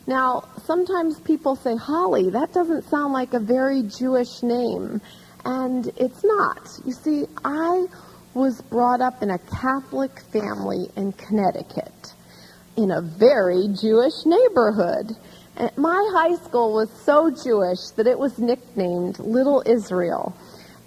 Now, sometimes people say, Holly, that doesn't sound like a very Jewish name. And it's not. You see, I was brought up in a Catholic family in Connecticut, in a very Jewish neighborhood. And my high school was so Jewish that it was nicknamed Little Israel.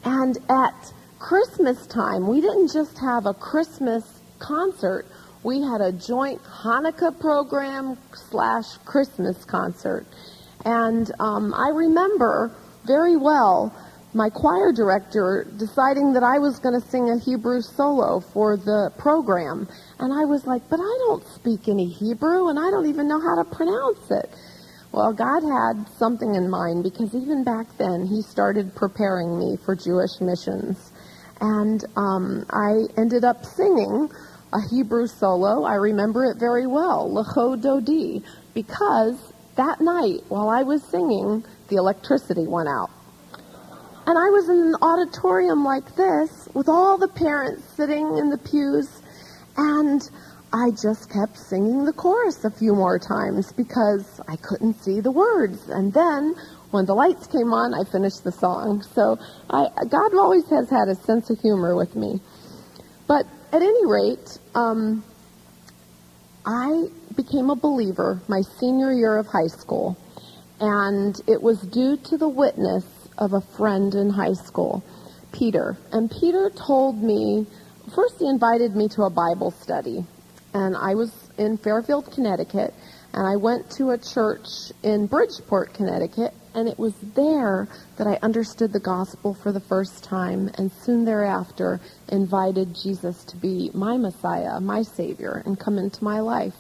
And at Christmas time, we didn't just have a Christmas concert. We had a joint Hanukkah program / Christmas concert. And I remember very well my choir director deciding that I was going to sing a Hebrew solo for the program. And I was like, but I don't speak any Hebrew, and I don't even know how to pronounce it. Well, God had something in mind, because even back then, he started preparing me for Jewish missions. And I ended up singing a Hebrew solo. I remember it very well, Lecho Dodi, because that night, while I was singing, the electricity went out. And I was in an auditorium like this, with all the parents sitting in the pews, and I just kept singing the chorus a few more times because I couldn't see the words. And then, when the lights came on, I finished the song. So God always has had a sense of humor with me. But at any rate, I became a believer my senior year of high school. And it was due to the witness of a friend in high school, Peter. And Peter told me, first he invited me to a Bible study. And I was in Fairfield, Connecticut, and I went to a church in Bridgeport, Connecticut, and it was there that I understood the gospel for the first time, and soon thereafter invited Jesus to be my Messiah, my Savior, and come into my life.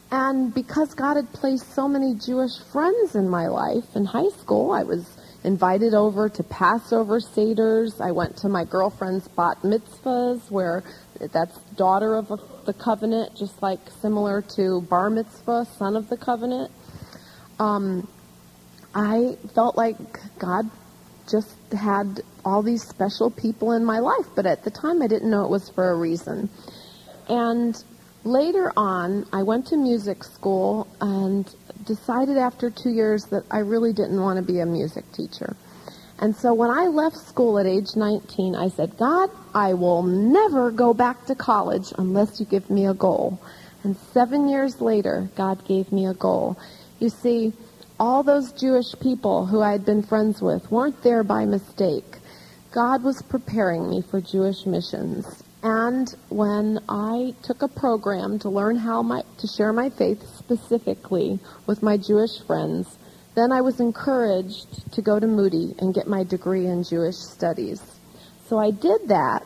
And because God had placed so many Jewish friends in my life, in high school, I was invited over to Passover Seders. I went to my girlfriend's bat mitzvahs, where that's daughter of the covenant, just like similar to bar mitzvah, son of the covenant. I felt like God just had all these special people in my life, but at the time I didn't know it was for a reason. And later on, I went to music school and decided after 2 years that I really didn't want to be a music teacher. And so when I left school at age 19, I said, God, I will never go back to college unless you give me a goal. And 7 years later, God gave me a goal. You see, all those Jewish people who I had been friends with weren't there by mistake. God was preparing me for Jewish missions. And when I took a program to learn how to share my faith specifically with my Jewish friends, then I was encouraged to go to Moody and get my degree in Jewish studies. So I did that,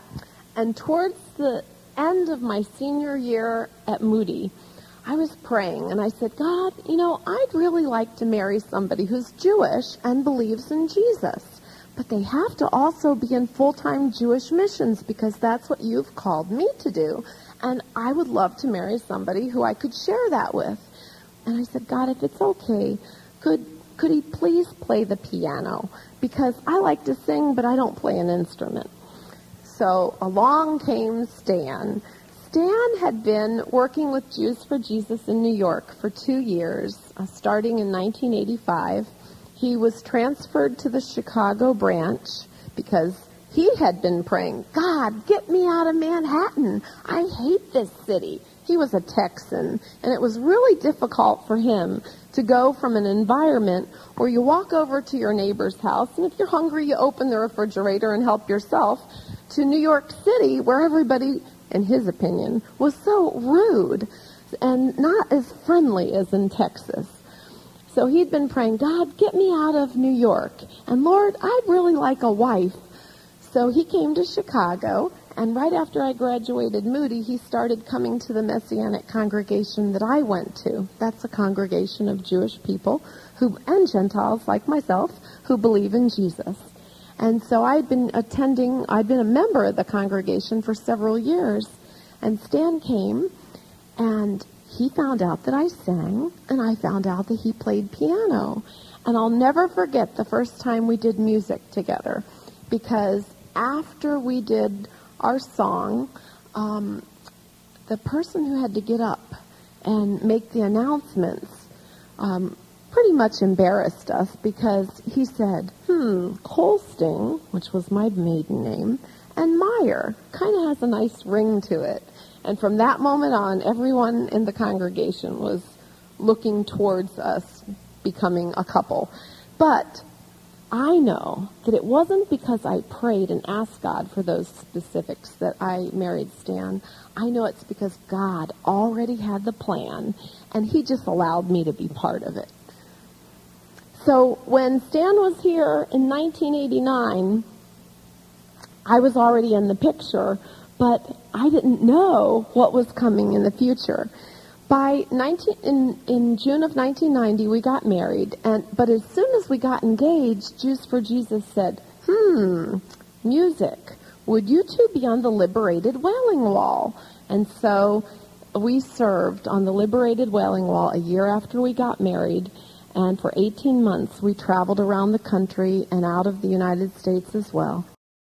and towards the end of my senior year at Moody, I was praying, and I said, God, I'd really like to marry somebody who's Jewish and believes in Jesus. But they have to also be in full-time Jewish missions, because that's what you've called me to do. And I would love to marry somebody who I could share that with. And I said, God, if it's okay, could he please play the piano? Because I like to sing, but I don't play an instrument. So along came Stan. Stan had been working with Jews for Jesus in New York for 2 years, starting in 1985. He was transferred to the Chicago branch because he had been praying, God, get me out of Manhattan. I hate this city. He was a Texan, and it was really difficult for him to go from an environment where you walk over to your neighbor's house, and if you're hungry, you open the refrigerator and help yourself, to New York City, where everybody, in his opinion, was so rude and not as friendly as in Texas. So he'd been praying, God, get me out of New York. And Lord, I'd really like a wife. So he came to Chicago, and right after I graduated Moody, he started coming to the Messianic congregation that I went to. That's a congregation of Jewish people and Gentiles like myself who believe in Jesus. And so I'd been a member of the congregation for several years. And Stan came, and he found out that I sang, and I found out that he played piano. And I'll never forget the first time we did music together, because after we did our song, the person who had to get up and make the announcements pretty much embarrassed us because he said, Colsting, which was my maiden name, and Meyer kind of has a nice ring to it. And from that moment on, everyone in the congregation was looking towards us becoming a couple. But I know that it wasn't because I prayed and asked God for those specifics that I married Stan. I know it's because God already had the plan, and he just allowed me to be part of it. So when Stan was here in 1989, I was already in the picture, but I didn't know what was coming in the future. In June of 1990, we got married, but as soon as we got engaged, Jews for Jesus said, music, would you two be on the Liberated Wailing Wall? And so we served on the Liberated Wailing Wall a year after we got married, and for 18 months we traveled around the country and out of the United States as well.